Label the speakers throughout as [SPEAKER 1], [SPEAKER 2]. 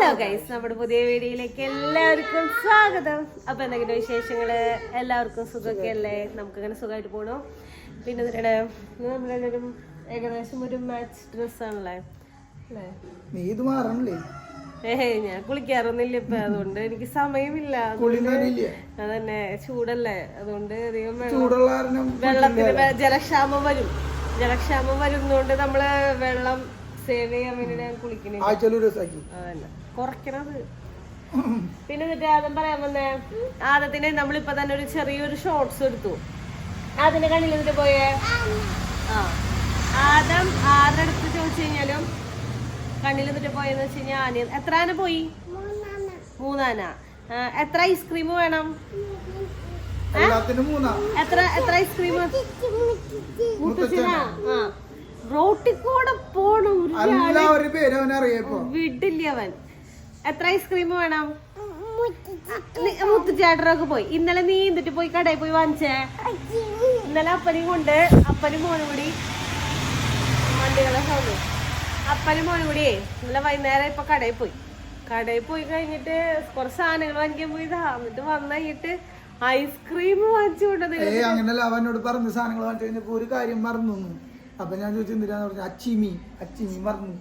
[SPEAKER 1] Hello guys, നമ്മുടെ പുതിയ വീഡിയോയിലേക്ക് എല്ലാവർക്കും സ്വാഗതം. അപ്പൊ എന്തെങ്കിലും വിശേഷങ്ങള്? എല്ലാവർക്കും സുഖമൊക്കെ അല്ലേ? നമുക്കങ്ങനെ സുഖമായിട്ട് പോകണം. പിന്നെ നമ്മളെല്ലാവരും ഏകദേശം ഒരു മാച്ച് ഡ്രസ്സാണല്ലേ അല്ലേ? ഞാൻ കുളിക്കാറൊന്നുമില്ല ഇപ്പൊ, അതുകൊണ്ട് എനിക്ക് സമയമില്ല. അതന്നെ, ചൂടല്ലേ, അതുകൊണ്ട് അധികം വെള്ളത്തിന് ജലക്ഷാമം വരുന്നോണ്ട് നമ്മള് വെള്ളം സേവ് ചെയ്യാൻ വേണ്ടി ഞാൻ കുളിക്കണേ. അതന്നെ കുറയ്ക്കണത്. പിന്നെ എന്നിട്ട് ആദ്യം പറയാൻ വന്നേ, ആദ്യത്തിന് നമ്മളിപ്പോ തന്നെ ഒരു ചെറിയൊരു ഷോർട്സ് എടുത്തു. അതിന്റെ കണ്ണിൽ എന്നിട്ട് പോയേ ആദ്യം ആരുടെ അടുത്ത് ചോദിച്ചു കഴിഞ്ഞാലും കണ്ണിൽ എന്നിട്ട് പോയെന്ന് വെച്ച് കഴിഞ്ഞാൽ എത്ര ആന പോയി? 3 ആന. എത്ര ഐസ്ക്രീം വേണം? എത്ര ഐസ്ക്രീം? റോട്ടിക്കൂടെ പോണം വിടില്ല അവൻ. എത്ര ഐസ്ക്രീം വേണം? മുത്തുചേട്ടനൊക്കെ പോയി. ഇന്നലെ നീ എന്നിട്ട് പോയി കടയിൽ പോയി വാങ്ങിച്ചേ. ഇന്നലെ അപ്പനും കൊണ്ട് അപ്പനും മോനും കൂടി വണ്ടികളെ സൗണ്ട് അപ്പനും മോനും കൂടി ഇന്നലെ വൈകുന്നേരം ഇപ്പൊ കടയിൽ പോയി കഴിഞ്ഞിട്ട് കുറച്ച് സാധനങ്ങൾ വാങ്ങിക്കാൻ പോയതാ. എന്നിട്ട് വന്നിട്ട് ഐസ്ക്രീം വാങ്ങിച്ചു കൊണ്ടത്.
[SPEAKER 2] അങ്ങനല്ല, അവനോട് പറഞ്ഞ സാധനങ്ങൾ വാങ്ങിച്ചു കഴിഞ്ഞപ്പോ ഒരു കാര്യം മറന്നു. അപ്പൊ ഞാൻ ചോദിച്ചു എന്തിനാന്ന് പറഞ്ഞു. അച്ചിമി മറന്നു.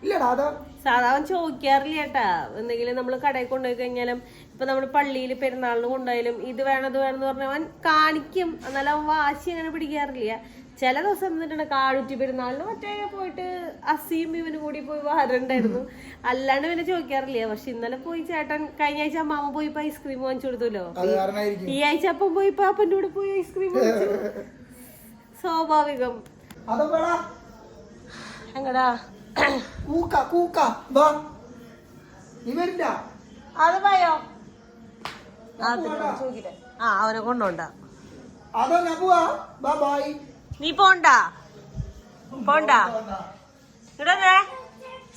[SPEAKER 2] ഇല്ലടാ, അതാ
[SPEAKER 1] സാധാരണ ചോദിക്കാറില്ല കേട്ടാ. എന്തെങ്കിലും നമ്മള് കടയിൽ കൊണ്ടുപോയി കഴിഞ്ഞാലും ഇപ്പൊ നമ്മള് പള്ളിയിൽ പെരുന്നാളിന് കൊണ്ടുപോയാലും ഇത് വേണം എന്ന് പറഞ്ഞ അവൻ കാണിക്കും. എന്നാലും അവൻ വാശി അങ്ങനെ പിടിക്കാറില്ല. ചില ദിവസം എന്നിട്ടുണ്ട് കാടുറ്റി പെരുന്നാളിന് മറ്റേ പോയിട്ട് അസിയും ഇവനും കൂടി പോയി വരണ്ടായിരുന്നു. അല്ലാണ്ട് പിന്നെ ചോദിക്കാറില്ല. പക്ഷെ ഇന്നലെ പോയി ചേട്ടൻ, കഴിഞ്ഞ ആഴ്ച അമ്മാമ പോയി ഐസ്ക്രീം വാങ്ങിച്ചു കൊടുത്തല്ലോ. ഈ ആഴ്ച അപ്പം പോയി അപ്പൻ്റെ കൂടെ പോയി ഐസ്ക്രീം വാങ്ങിച്ചു. സ്വാഭാവികം. എങ്ങടാ അത് പോയോ? അവനെ കൊണ്ടോണ്ട. നീ പോണ്ട ഇവിടെ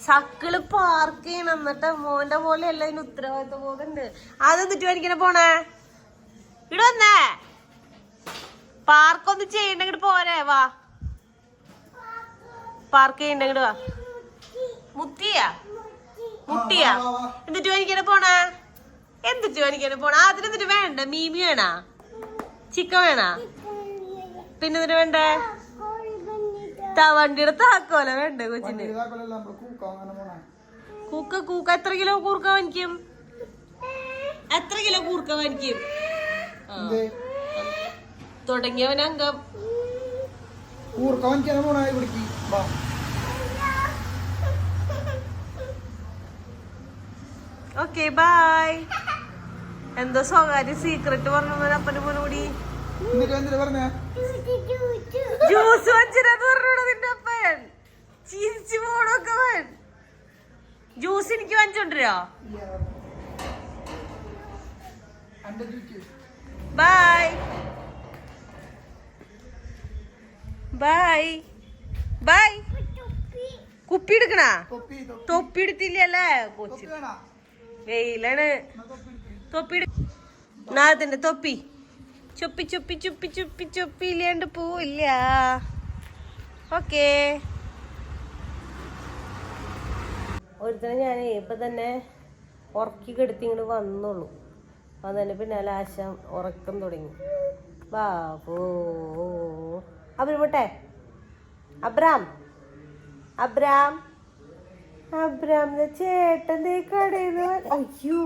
[SPEAKER 1] സക്കിള് പാർക്ക് ചെയ്യണം. എന്നിട്ട് മോന്റെ പോലെ അല്ല, അതിന് ഉത്തരവാദിത്വ ബോധമുണ്ട്. അത് എന്നിട്ട് എനിക്കിനെ പോണേ ഇവിടെ വന്നേ. പാർക്കൊന്നും ചെയ്യണ്ടെങ്കിട്ട് പോരെ, വാ. പാർക്ക് ചെയ്യണ്ടെങ്കിട്ട് വാ. മുട്ടിയാ എന്നിട്ട് എനിക്കിനെ പോണേ. അതിനെന്നിട്ട് വേണ്ട? മീമി വേണാ? ചിക്കൻ വേണാ? പിന്നെ എന്നിട്ട് വേണ്ടേ? വണ്ടിയുടെ താക്കോല വേണ്ടേ കൊച്ചിന്? കൂക്ക എത്ര കിലോ കൂർക്ക വാങ്ങിക്കും? തുടങ്ങിയവൻ അംഗം. Okay bye. എന്തോ സ്വകാര്യ സീക്രട്ട് പറഞ്ഞു അപ്പനും മോനും കൂടി. ജ്യൂസ് വച്ചിട്ട് പറഞ്ഞോടാ നിന്റെ അപ്പൻ. ചിരിച്ചു പോണൊക്കെ അവൻ. ജ്യൂസ് എനിക്ക് വാങ്ങിച്ചോണ്ടിരോ? ബൈ. കുപ്പി എടുക്കണ? തൊപ്പി എടുത്തില്ലല്ലേ കൊച്ചി? വെയിലാണ്. തൊപ്പി നാളത്തിന്റെ തൊപ്പി ചുപ്പി ഇല്ലാണ്ട് പോവില്ല. ഓക്കേ. ഒരുത്തനെ ഞാൻ ഇപ്പൊ തന്നെ ഉറക്കി കെടുത്തി ഇങ്ങോട്ട് വന്നുള്ളൂ. അതന്നെ പിന്നാലെ ആശം ഉറക്കം തുടങ്ങി. ബാബോ അവരുമട്ടെ. അബ്രാം ചേട്ടൻ കടയിൽ. അയ്യോ,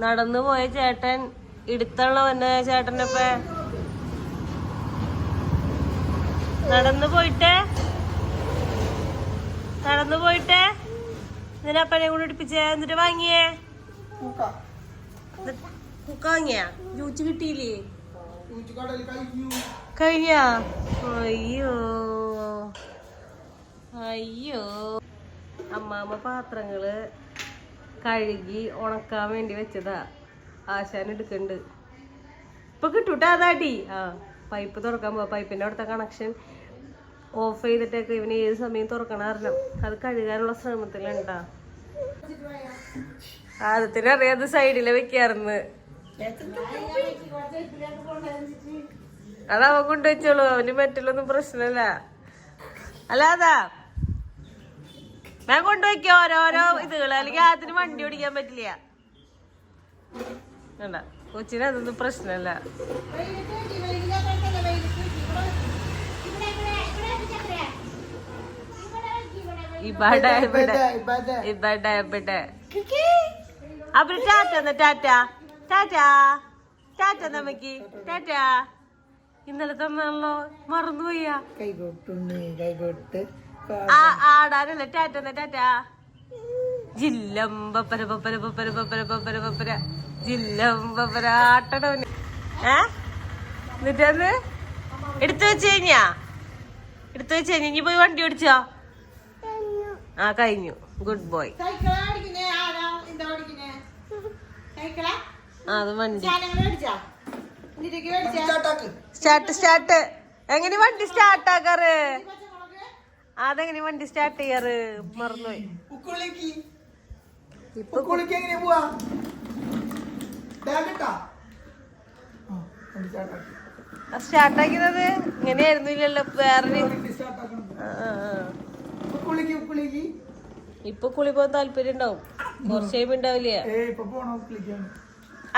[SPEAKER 1] നടന്നു പോയ ചേട്ടൻ ഇടുത്തുള്ളവന്റെ ചേട്ടനപ്പ നടന്നു പോയിട്ട് ഇതിനപ്പനെ കൂടെ ഇടിപ്പിച്ചേ. എന്നിട്ട് വാങ്ങിയേ കുക്ക വാങ്ങിയ ജൂച്ച് കിട്ടിയില്ലേ? കഴിഞ്ഞ? അയ്യോ അമ്മാമ്മ പാത്രങ്ങള് കഴുകി ഉണക്കാൻ വേണ്ടി വെച്ചതാ. ആശാൻ എടുക്കണ്ട്. ഇപ്പൊ കിട്ടൂട്ടാ അതാട്ടി. പൈപ്പ് തുറക്കാൻ പോവാ. പൈപ്പിന്റെ അവിടുത്തെ കണക്ഷൻ ഓഫ് ചെയ്തിട്ടൊക്കെ ഇവന് ഏത് സമയം തുറക്കണ കാരണം അത് കഴുകാനുള്ള ശ്രമത്തിലുണ്ടാ. ആദ്യത്തിന് അറിയാതെ സൈഡില് വെക്കാറുന്ന്. അതവൻ കൊണ്ടുവച്ചോളൂ. അവന് മറ്റുള്ളൊന്നും പ്രശ്നമല്ല. അല്ലാതാ ഞാൻ കൊണ്ടുവയ്ക്കോ. ഓരോരോ കൊച്ചിന് വണ്ടി ഓടിക്കാൻ പറ്റില്ല. വേണ്ട, കൊച്ചിന് അതൊന്നും പ്രശ്നമല്ല. ഇവിടെ അപ്പൊ ടാറ്റ ടാറ്റ ടാറ്റ ടാറ്റ നമ്മക്ക് ടാറ്റ. ഇന്നലെ തന്നാണല്ലോ, മറന്നുപോയ ആടാനല്ലേ ടാറ്റ ടാറ്റ. ജില്ലംബപ്പര പപ്പര പപ്പര പപ്പര പപ്പര പപ്പര ജില്ലംബപ്പര ആട്ടടവന്. എന്നിട്ടന്ന് എടുത്തു വെച്ച് കഴിഞ്ഞാ ഇനി പോയി വണ്ടി ഓടിച്ചോ? ആ കഴിഞ്ഞു. Good boy. അത് വണ്ടി സ്റ്റാർട്ട്. എങ്ങനെ വണ്ടി സ്റ്റാർട്ട് ആക്കാറ്? അതെങ്ങനെ വണ്ടി സ്റ്റാർട്ട് ചെയ്യാറ്? മറന്നുപോയി.
[SPEAKER 2] ഇപ്പൊ
[SPEAKER 1] സ്റ്റാർട്ടാക്കിയത് ഇങ്ങനെയായിരുന്നു. ഇല്ലല്ലോ, വേറൊരു. ഇപ്പൊ കുളി പോകാൻ താല്പര്യം ഉണ്ടാവും, കുറച്ച് കഴിയുമ്പോ ഉണ്ടാവില്ല.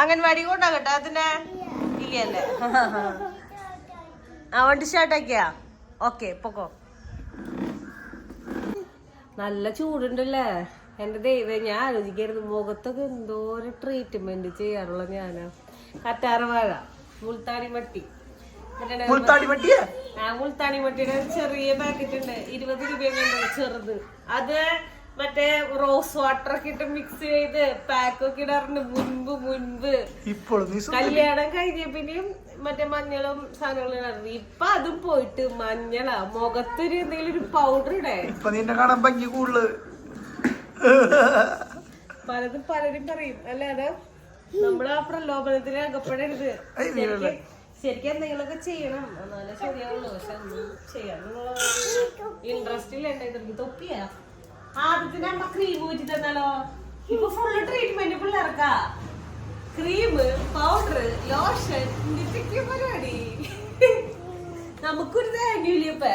[SPEAKER 1] അംഗൻവാടി കൊണ്ടാകട്ടെ അതിനെ ഇല്ലല്ലേ? ആ വണ്ടി സ്റ്റാർട്ടാക്കിയാ? ഓക്കെ, പൊക്കോ. നല്ല ചൂടുണ്ടല്ലേ എന്റെ ദൈവം. ഞാൻ ആലോചിക്കായിരുന്നു മുഖത്തൊക്കെ എന്തോരം ട്രീറ്റ്മെന്റ് ചെയ്യാറുള്ള ഞാനാ. കറ്റാറവാഴ, മുൾത്താണി മട്ടി. മുൾത്താണി മട്ടിയുടെ ചെറിയ പാക്കറ്റ് ഉണ്ട്, 20 രൂപയൊക്കെ ചെറുത്. അത് മറ്റേ റോസ് വാട്ടർ ഒക്കെ ഇട്ട് മിക്സ് ചെയ്ത് പാക്കൊക്കെ ഇടാറുണ്ട് മുൻപ്. കല്യാണം കഴിഞ്ഞ പിന്നെയും മറ്റേ മഞ്ഞളും സാധനങ്ങളും ഇടാറുണ്ട്. ഇപ്പൊ അതും പോയിട്ട് മഞ്ഞളാ മുഖത്തൊരു എന്തെങ്കിലും ഒരു പൗഡർ ഇടേ. പലരും പറയും അല്ലാതെ നമ്മളാ പ്രലോഭനത്തിന് അകപ്പെടരുത്. ശരിക്കും എന്തെങ്കിലുമൊക്കെ ചെയ്യണം, എന്നാലേ ശരിയാവുള്ളൂ. പക്ഷെ ഒന്നും ചെയ്യാനുള്ള ഇൻട്രസ്റ്റ് ഇല്ല. എന്റെ തൊപ്പിയാ ആദ്യത്തിന് അമ്മ ക്രീം ഊറ്റി തന്നാലോ? ഇപ്പൊ ഫുള്ള് ട്രീറ്റ്മെന്റ് പിള്ളേർക്കാ. ക്രീം, പൗഡർ, ലോഷൻ, ഇതൊക്കെ പരിപാടി. നമുക്കൊരു തേങ്ങയില്ല. ഇപ്പൊ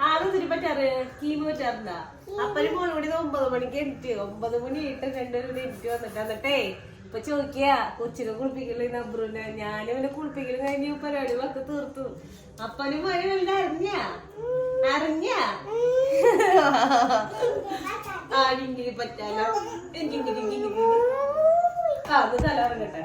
[SPEAKER 1] ആളൊത്തിരി പറ്റാറ് കീമ് പറ്റാറുണ്ടാ? അപ്പനും മോളും കൂടി 9 മണിക്ക് എണീറ്റ് 9 മണി 2 മണി എണീറ്റ് വന്നിട്ടേ ഇപ്പൊ ചോദിക്കാ കൊച്ചിനെ കുളിപ്പിക്കല് നബ്രുനെ. ഞാനിവനെ കുളിപ്പിക്കലും കഴിഞ്ഞ് പരിപാടികളൊക്കെ തീർത്തു. അപ്പനും മോനും അറിഞ്ഞ ആരെങ്കിലും പറ്റാലോ. അത് തല ഇറങ്ങട്ടെ.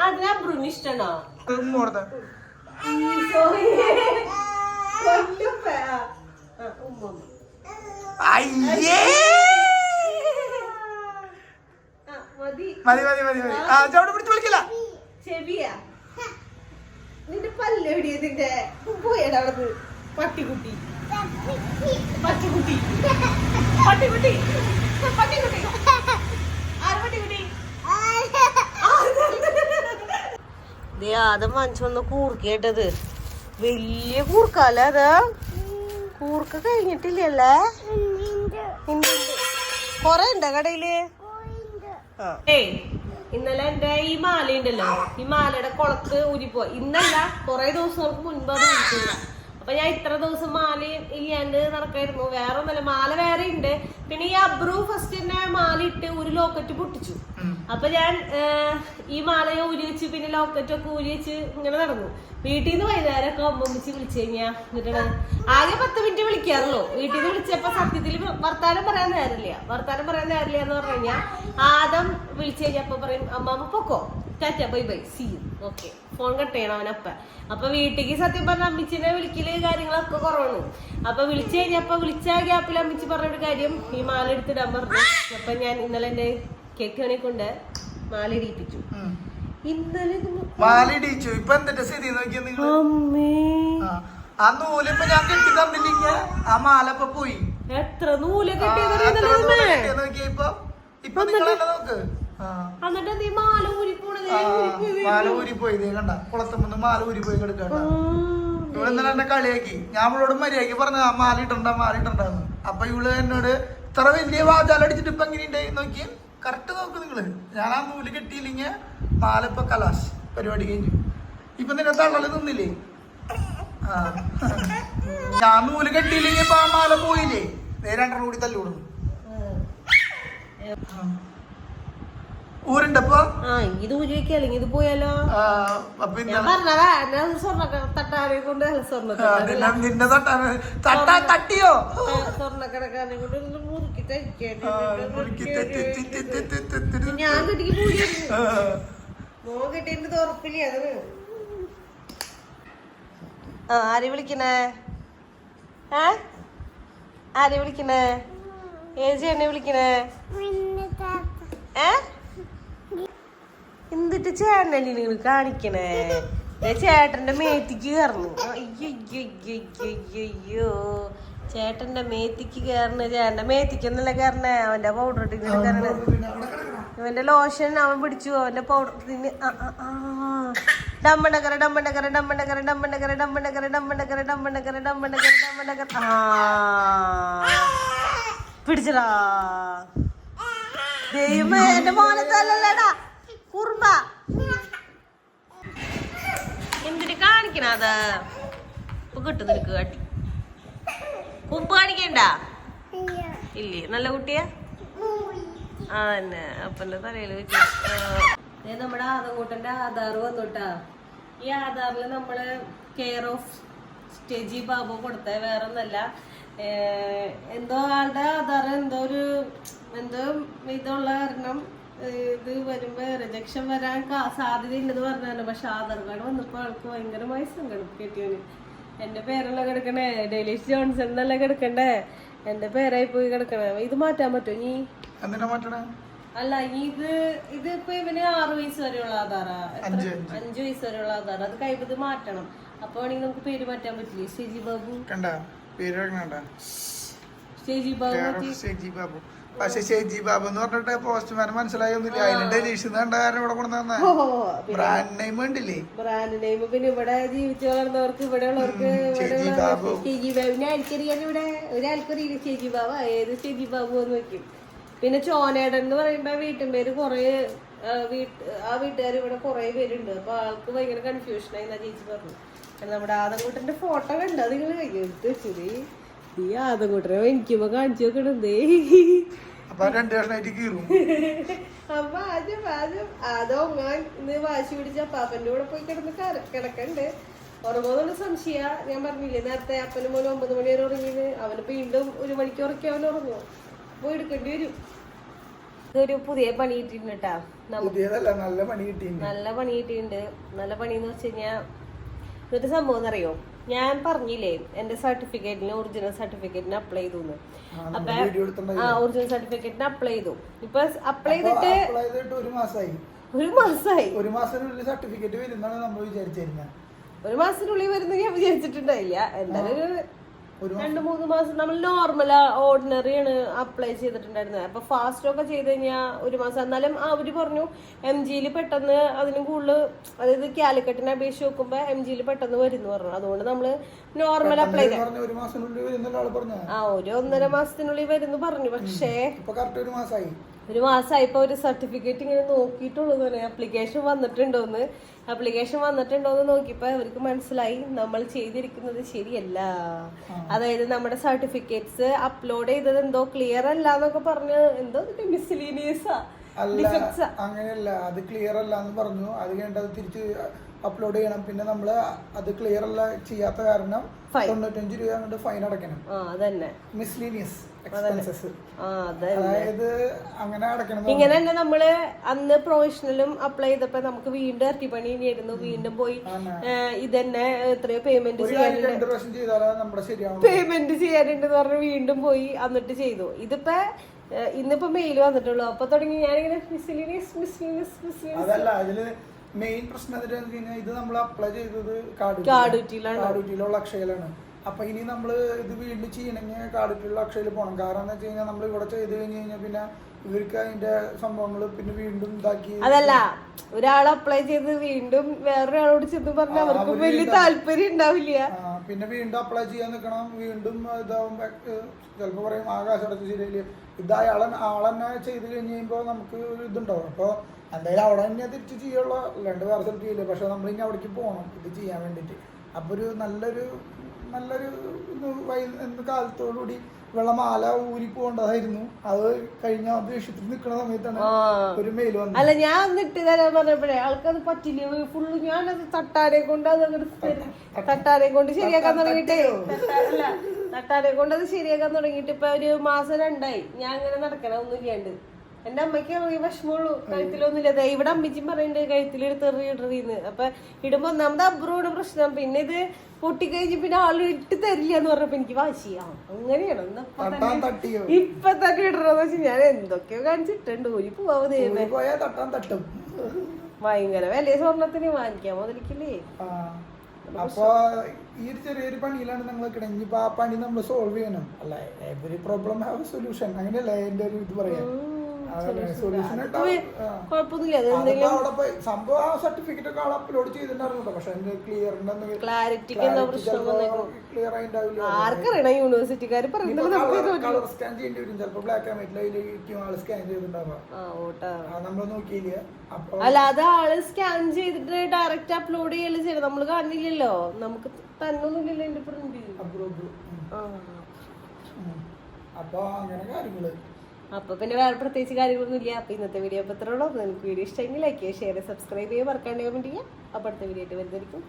[SPEAKER 1] അതിനാ ബ്രൂന് ഇഷ്ടണോ? ചെവിയാ നിന്റെ പല്ലെവിടിയ? നിന്റെ പോയടാ അവിടന്ന്. പട്ടിക്കുട്ടി പട്ടിക്കുട്ടി പട്ടിക്കുട്ടി പട്ടിക്കുട്ടി ആദ്യം മനുഷ്യന്ന് കൂർക്കേട്ടത്. വലിയ കൂർക്കല്ല അത്. കൂർക്ക കഴിഞ്ഞിട്ടില്ലല്ലേ? കൊറേ ഉണ്ടോ കടയില്? ഇന്നലെ എന്റെ ഈ മാല ഉണ്ടല്ലോ, ഈ മാലയുടെ കുളത്ത് ഊരിപ്പോ. ഇന്നല്ല, കൊറേ ദിവസങ്ങൾക്ക് മുൻപ് അത് ഊരിട്ടില്ല. അപ്പൊ ഞാൻ ഇത്ര ദിവസം മാല ഇല്ലാണ്ട് നടക്കായിരുന്നു. വേറെ ഒന്നല്ല, മാല വേറെ ഉണ്ട്. പിന്നെ ഈ അബ്രു ഫസ്റ്റ് തന്നെ മാല ഇട്ട് ഒരു ലോക്കറ്റ് പൊട്ടിച്ചു. അപ്പൊ ഞാൻ ഈ മാല ഊരി വെച്ച് പിന്നെ ലോക്കറ്റ് ഒക്കെ ഊരി വെച്ച് ഇങ്ങനെ നടന്നു. വീട്ടിൽ നിന്ന് വൈകുന്നേരം ഒക്കെ അമ്മമ്മച്ച് വിളിച്ചു കഴിഞ്ഞാ എന്നിട്ടാണ് ആകെ 10 മിനിറ്റ് വിളിക്കാറുള്ളൂ. വീട്ടിൽ നിന്ന് വിളിച്ചപ്പോ സത്യത്തിൽ വർത്താനം പറയാൻ നേരില്ല എന്ന് പറഞ്ഞു കഴിഞ്ഞാൽ ആദം വിളിച്ചു കഴിഞ്ഞപ്പോ പറയും അമ്മാമ്മ പൊക്കോ, tata bye bye see you, okay. Phone cut ചെയ്യണം അവനപ്പ. അപ്പൊ വീട്ടിലേക്ക് സത്യം പറഞ്ഞ അമ്മിച്ചിനെ വിളിക്കല് കാര്യങ്ങളൊക്കെ കുറവാണ്. അപ്പൊ വിളിച്ചു കഴിഞ്ഞപ്പോ വിളിച്ച ഗ്യാപ്പിൽ അമ്മിച്ച് പറഞ്ഞൊരു കാര്യം, ഈ മാല എടുത്തിടാൻ പറഞ്ഞു. അപ്പൊ ഞാൻ ഇന്നലെ എന്റെ കേക്കണെ കൊണ്ട് മാല ഇടിപ്പിച്ചു. ഇന്നലെ
[SPEAKER 2] ഇപ്പൊ എന്തിന്റെ സ്ഥിതി നോക്കിയാ നിങ്ങൾ? ആ നൂലിപ്പോ ഞാൻ കെട്ടി തന്നില്ല, ആ മാല ഇപ്പൊ പോയി.
[SPEAKER 1] എത്ര നൂല് കെട്ടിയത്
[SPEAKER 2] നോക്കിയ ഇപ്പൊ നിങ്ങളെന്നെ നോക്ക്. മാല ഊരിപ്പോയി കണ്ട, കുളത്തുമ്പോ മാല ഊരിപ്പോയി കിടക്കണ്ട. ഇവള് ഇന്നലെ എന്നെ കളിയാക്കി. ഞാൻ അവളോട് മര്യാദക്ക് പറഞ്ഞ മാല ഇട്ടുണ്ടാന്ന്. അപ്പൊ ഇവള് എന്നോട് ഇത്ര വലിയ വാചാലടിച്ചിട്ട് ഇപ്പൊ എങ്ങനെയുണ്ടായി നോക്കി. കറക്റ്റ് നോക്ക് നിങ്ങള്. ഞാൻ ആ നൂല് കെട്ടിയില്ലെങ്കിൽ മാല ഇപ്പൊ കലാശ് പരിപാടി കഴിഞ്ഞു. ഇപ്പൊ നിന്നെ തള്ളല് നിന്നില്ലേ? ഞാൻ നൂല് കെട്ടിയില്ലെങ്കിൽ ഇപ്പൊ ആ മാല പോയില്ലേ, രണ്ടെണ്ണം കൂടി തല്ലുകൊടുന്നു. ഊരുണ്ടപ്പോ
[SPEAKER 1] ഇത് ഊരി വെക്കുക, അല്ലെങ്കിൽ ഇത് പോയാലോ. ഞാൻ പറഞ്ഞതാ സ്വർണ്ണ തട്ടാനെ കൊണ്ട്
[SPEAKER 2] നിന്നെ തട്ടിയോ
[SPEAKER 1] സ്വർണ്ണക്കടക്കാരനെ കൊണ്ട് മുറുക്കി തയ്ക്കാൻ ഞാൻ കെട്ടിക്ക് പോയി മോൻ കെട്ടിന്റെ ഉറപ്പില്ല. അത് ആരെ വിളിക്കണേ? ആരെ വിളിക്കണേ? ഏത് ചേട്ടനെ വിളിക്കണേ? എന്നിട്ട് ചേട്ടനല്ലേ നിങ്ങൾ കാണിക്കണേ? ചേട്ടന്റെ മേത്തിക്ക് കയറന്നു. അയ്യോ ചേട്ടന്റെ മേത്തിക്ക് കയറണ. ചേട്ടന്റെ മേത്തിക്കൊന്നല്ല കയറണേ, അവന്റെ പൗഡർ ഇട്ടിങ്ങനെ കയറണ. ഇവന്റെ ലോഷൻ അവൻ പിടിച്ചു, അവന്റെ പൗഡർ തിന്ന്. ഡമ്മണ്ടക്കര ഡമ്മണ്ടക്കര ഡമ്മണ്ടക്കര ഡമ്മണ്ടക്കര ഡമ്മണ്ടക്കര ഡമ്മണ്ടക്കര ഡമ്മണ്ടക്കര ഡമ്മണ്ടക്കര ഡമ്മണ്ടക്കര. പിടിച്ചടാ ദൈവമേ, എന്റെ മോനത്തല്ലല്ലേടാ കുറുമ്പ. എന്തിന് കാണിക്കണത്? ഇപ്പൊ കിട്ടും നിനക്ക് കാട്ടി. കുമ്പ് കാണിക്കണ്ട ഇല്ലേ? നല്ല കുട്ടിയാ അതന്നെ. അപ്പന്റെ തലയില് വെച്ചു. നമ്മുടെ ആദംകൂട്ടന്റെ ആധാർ വന്നോട്ടാ. ഈ ആധാറില് നമ്മള് കെയർ ഓഫ് സ്റ്റേജി ബാബു കൊടുത്ത വേറെ ഒന്നല്ല. എന്തോ ആളുടെ ആധാർ എന്തോ ഇതുള്ള കാരണം ഇത് വരുമ്പോ റിജക്ഷൻ വരാൻ സാധ്യതയുണ്ടെന്ന് പറഞ്ഞാണ്. പക്ഷെ ആധാർ കാർഡ് വന്നപ്പോ ആൾക്ക് ഭയങ്കരമായി സങ്കടം. കെട്ടിയോന് എന്റെ പേരല്ല കിടക്കണേ, ഡെലീഷ് ജോൺസൺ എന്നല്ല കിടക്കണ്ടേ, എന്റെ പേരായി പോയി കിടക്കണേ. ഇത് മാറ്റാൻ പറ്റുമോ നീ? അല്ല ഇതിപ്പോ ഇവന് 6 വയസ്സ് വരെയുള്ള ആധാറാ, 5 വയസ്സ് വരെയുള്ള ആധാർ. അത് കഴിവ് മാറ്റണം. അപ്പൊ വേണമെങ്കിൽ നമുക്ക് പേര് മാറ്റാൻ പറ്റില്ലേ? ഷെജി ബാബു. ഷെജി ബാബു.
[SPEAKER 2] പക്ഷെ ഷെജി ബാബു എന്ന് പറഞ്ഞിട്ട് പോസ്റ്റ്മാൻ മനസ്സിലായൊന്നുമില്ല. അതിന് ഡെലീഷ് കാരണം ഇവിടെ കൊണ്ടുവന്ന ബ്രാൻഡ് നെയിം ഉണ്ടല്ലേ?
[SPEAKER 1] ബ്രാൻഡ് നെയിം പിന്നെ ഇവിടെ ജീവിച്ചു വളർന്നവർക്ക്, ഇവിടെ ഉള്ളവർക്ക് ഷെജി ബാബുവിനെ ആൾക്കറിയാൻ. ഇവിടെ ഒരാൾക്കറിയില്ല ഷെജി ബാബു. ഏത് ഷെജി ബാബു എന്ന് വെക്കും. പിന്നെ ചോനേടൻ എന്ന് പറയുമ്പോ വീട്ടുപേര് കൊറേ ആ വീട്ടുകാർ ഇവിടെ കൊറേ പേരുണ്ട്. അപ്പൊ ആൾക്ക് ഭയങ്കര കൺഫ്യൂഷനായി എന്നാ ചേച്ചി പറഞ്ഞു. നമ്മുടെ ആദംകൂട്ടന്റെ ഫോട്ടോ കണ്ട നിങ്ങൾ എടുത്ത് വെച്ചത്. ഈ ആദംകൂട്ടനെ എനിക്കുമ്പോ കാണിച്ചു നോക്കണതേ.
[SPEAKER 2] അപ്പൊ
[SPEAKER 1] ആദ്യം ഇന്ന് വാശി പിടിച്ച അപ്പാപ്പന്റെ കൂടെ പോയി കിടക്കണ്ട്. ഉറങ്ങുന്നുള്ള സംശയ. ഞാൻ പറഞ്ഞില്ലേ നേരത്തെ, അപ്പന് മോന് 9 മണി വരെ ഉറങ്ങിയത്. അവന് വീണ്ടും 1 മണിക്ക് ഉറക്കി അവൻ ഉറങ്ങുമോ? പോയി എടുക്കേണ്ടി വരും. ഇതൊരു പുതിയ പണി കിട്ടിയിട്ടുണ്ട് കേട്ടാ.
[SPEAKER 2] നല്ല പണി കിട്ടിയിട്ടുണ്ട്.
[SPEAKER 1] നല്ല പണി എന്ന് വെച്ച് കഴിഞ്ഞാ ഇതൊരു സംഭവം എന്നറിയോ? ഞാൻ പറഞ്ഞില്ലേ എന്റെ സർട്ടിഫിക്കറ്റിന്, ഒറിജിനൽ സർട്ടിഫിക്കറ്റിന് അപ്ലൈ ചെയ്തു. അപ്പൊ ഒറിജിനൽ സർട്ടിഫിക്കറ്റിന് അപ്ലൈ ചെയ്തു. ഇപ്പൊ അപ്ലൈ ചെയ്തിട്ട്
[SPEAKER 2] 1 മാസമായി. 1 മാസത്തിനുള്ളിൽ സർട്ടിഫിക്കറ്റ് വരുന്നാണ് നമ്മൾ വിചാരിച്ചിരുന്നത്.
[SPEAKER 1] 1 മാസത്തിനുള്ളിൽ വരുന്ന ഞാൻ വിചാരിച്ചിട്ടുണ്ടായില്ല. എന്തായാലും 2-3 മാസം നമ്മൾ നോർമൽ ഓർഡിനറി ആണ് അപ്ലൈ ചെയ്തിട്ടുണ്ടായിരുന്നത്. അപ്പൊ ഫാസ്റ്റ് ഒക്കെ ചെയ്ത് കഴിഞ്ഞാൽ 1 മാസം. എന്നാലും അവര് പറഞ്ഞു MGയിൽ പെട്ടെന്ന് അതിനും കൂടുതൽ, അതായത് കാലിക്കറ്റിനെ അപേക്ഷിച്ച് നോക്കുമ്പോ MGയിൽ പെട്ടെന്ന് വരുന്നു പറഞ്ഞു. അതുകൊണ്ട് നമ്മള് നോർമൽ അപ്ലൈ ചെയ്ത
[SPEAKER 2] 1
[SPEAKER 1] 1.5 മാസത്തിനുള്ളിൽ വരുന്നു പറഞ്ഞു. പക്ഷേ 1 മാസമായിപ്പോ ഒരു സർട്ടിഫിക്കറ്റ് ഇങ്ങനെ നോക്കിയിട്ടുള്ളൂ. ആപ്ലിക്കേഷൻ വന്നിട്ടുണ്ടോന്ന് നോക്കിയപ്പോ അവർക്ക് മനസ്സിലായി നമ്മൾ ചെയ്തിരിക്കുന്നത് ശരിയല്ല. അതായത് നമ്മുടെ സർട്ടിഫിക്കറ്റ്സ് അപ്ലോഡ് ചെയ്തത് എന്തോ ക്ലിയർ അല്ല എന്നൊക്കെ പറഞ്ഞ് എന്തോ മിസ്ലീനിയസാ.
[SPEAKER 2] അങ്ങനെയല്ല, അത് ക്ലിയർ അല്ല എന്ന് പറഞ്ഞു. അത് കഴിഞ്ഞിട്ട് അത് തിരിച്ച് അപ്ലോഡ് ചെയ്യണം. പിന്നെ നമ്മള് അത് ക്ലിയർ അല്ല ചെയ്യാത്ത കാരണം 95 രൂപ കൊണ്ട് ഫൈൻ അടയ്ക്കണം. Miscellaneous expenses. അതായത് അങ്ങനെ അടയ്ക്കണം.
[SPEAKER 1] ഇങ്ങനെ തന്നെ നമ്മള് അന്ന് പ്രൊഫഷണലും അപ്ലൈ ചെയ്തപ്പോ നമുക്ക് വീണ്ടും ഇരട്ടിപ്പണി ആയിരുന്നു. വീണ്ടും പോയി ഇതന്നെ എത്രയോ പേയ്മെന്റ് ചെയ്യാനുണ്ടെന്ന് പറഞ്ഞ് വീണ്ടും പോയി എന്നിട്ട് ചെയ്തു. ഇന്നിപ്പോ മെയിൽ വന്നിട്ടുള്ളൂ. അപ്പൊ തുടങ്ങി ഞാനിങ്ങനെ
[SPEAKER 2] മെയിൻ പ്രശ്നം ഇത് നമ്മൾ അപ്ലൈ ചെയ്തത് കാടുറ്റിയിലുള്ള അക്ഷയയിലാണ്. അപ്പൊ ഇനി നമ്മള് ഇത് വീണ്ടും ചെയ്യണമെങ്കിൽ കാടുറ്റിയുള്ള അക്ഷയയിൽ പോകണം. കാരണം എന്ന് വെച്ച് കഴിഞ്ഞാൽ നമ്മൾ ഇവിടെ ചെയ്ത് കഴിഞ്ഞ് കഴിഞ്ഞാൽ പിന്നെ ഇവർക്ക് അതിന്റെ സംഭവങ്ങൾ പിന്നെ വീണ്ടും ഇതാക്കി.
[SPEAKER 1] അതല്ല, ഒരാൾ അപ്ലൈ ചെയ്ത് വീണ്ടും വേറൊരാളോട് ചെന്ന് പറഞ്ഞാൽ അവർക്ക് വലിയ താല്പര്യം ഉണ്ടാവില്ല.
[SPEAKER 2] പിന്നെ വീണ്ടും അപ്ലൈ ചെയ്യാൻ നിൽക്കണം. വീണ്ടും ഇതാവുമ്പോ ചിലപ്പോ പറയും ആകാശം അടച്ച് ശരിയല്ലേ. ഇത് ആളെന്നെ ചെയ്ത് കഴിഞ്ഞ് കഴിയുമ്പോ നമുക്ക് ഒരു ഇതുണ്ടാവും. അപ്പൊ എന്തായാലും അവിടെ തന്നെ തിരിച്ച് ചെയ്യുള്ളൂ, അല്ലാണ്ട് വേറെ സ്ഥലത്ത് ചെയ്യില്ല. പക്ഷെ നമ്മളിനി അവിടേക്ക് പോകണം ഇത് ചെയ്യാൻ വേണ്ടിട്ട്. അപ്പൊ ഒരു നല്ലൊരു കാലത്തോടുകൂടി വെള്ളമാല ഊരി പോകേണ്ടതായിരുന്നു. അത് കഴിഞ്ഞ ദേഷ്യത്തിൽ നിൽക്കുന്ന സമയത്താണ് ഒരു മെയിൽ വന്നത്.
[SPEAKER 1] അല്ല ഞാൻ എന്നിട്ട് തരാൻ പറഞ്ഞപ്പോഴേ ആൾക്കത് പറ്റില്ല. ഫുള്ള് ഞാനത് തട്ടാരെ കൊണ്ട് അത് തട്ടാരെ കൊണ്ട് ശരിയാക്കാൻ തുടങ്ങിയിട്ടേ തട്ടാരെ കൊണ്ട് അത് ശരിയാക്കാൻ തുടങ്ങിയിട്ട് ഇപ്പൊ ഒരു മാസം 2 ഞാൻ അങ്ങനെ നടക്കണം ഒന്നും ഇല്ലാണ്ട്. എന്റെ അമ്മയ്ക്ക് വിഷമമുള്ളൂ. കഴുത്തിലൊന്നുമില്ല. ഇവിടെ അമ്മച്ചിയും പറയുന്നുണ്ട് കഴുത്തിലെടുത്തെറിയിടറിന്ന്. അപ്പൊ ഇടുമ്പോ ഒന്നാമത് അബ്രോട് പ്രശ്നം. പിന്നെ ഇത് പൊട്ടിക്കഴിഞ്ഞ് പിന്നെ ആള് ഇട്ട് തരില്ല എന്ന് പറഞ്ഞപ്പോ എനിക്ക് വാശിയാ. അങ്ങനെയാണ് ഇപ്പൊ തന്നെ ഇടണമെന്ന് വെച്ചാൽ ഞാൻ എന്തൊക്കെയോ കാണിച്ചിട്ടുണ്ട്. ഒരു പോവാതെ ഭയങ്കര വില സ്വർണത്തിന് വാങ്ങിക്കാൻ മുതലിക്കില്ലേ.
[SPEAKER 2] അപ്പൊ ഈ ഒരു ചെറിയൊരു പണിയിലാണ് നമ്മൾ കിടങ്ങിപ്പോ ആ പണി നമ്മൾ സോൾവ് ചെയ്യണം. അല്ല എവരി പ്രോബ്ലം ഹാവ് സൊല്യൂഷൻ, അങ്ങനെയല്ല എന്റെ ഒരു ഇത് പറയാം. സംഭവം ആ സർട്ടിഫിക്കറ്റ് ഒക്കെ ആൾ അപ്ലോഡ് ചെയ്തിട്ടുണ്ടായിരുന്നു. പക്ഷെ ക്ലിയർ ആയിട്ടാവില്ല.
[SPEAKER 1] യൂണിവേഴ്സിറ്റിക്കാർ
[SPEAKER 2] കളർ സ്കാൻ ചെയ്യേണ്ടി വരും. ചിലപ്പോ ബ്ലാക്ക് ആൻഡ് വൈറ്റിലായിരിക്കും ആള് സ്കാൻ ചെയ്തിട്ടുണ്ടാവുക. നമ്മൾ നോക്കിയില്ല. അപ്പൊ
[SPEAKER 1] അല്ല അത് ആള് സ്കാൻ ചെയ്തിട്ട് ഡയറക്റ്റ് അപ്ലോഡ് ചെയ്യല് ചെയ്യണം. നമ്മള് കാണില്ലല്ലോ, നമുക്ക് തന്നൊന്നുമില്ലല്ലോ എന്റെ പ്രിന്റ്.
[SPEAKER 2] അപ്പൊ അങ്ങനെ കാര്യങ്ങള്.
[SPEAKER 1] അപ്പൊ പിന്നെ വേറെ പ്രത്യേകിച്ച് കാര്യങ്ങളൊന്നും ഇല്ല. അപ്പൊ ഇന്നത്തെ വീഡിയോ പത്രമുള്ളൂ. നിങ്ങൾക്ക് വീഡിയോ ഇഷ്ടമെങ്കിൽ ലൈക്ക് ചെയ്യുക, ഷെയർ, സബ്സ്ക്രൈബ് ചെയ്യുക, മറക്കാണ്ട് കമന്റ് ചെയ്യുക. അപ്പൊ അടുത്ത വീഡിയോ ആയിട്ട് വരുന്നതായിരിക്കും.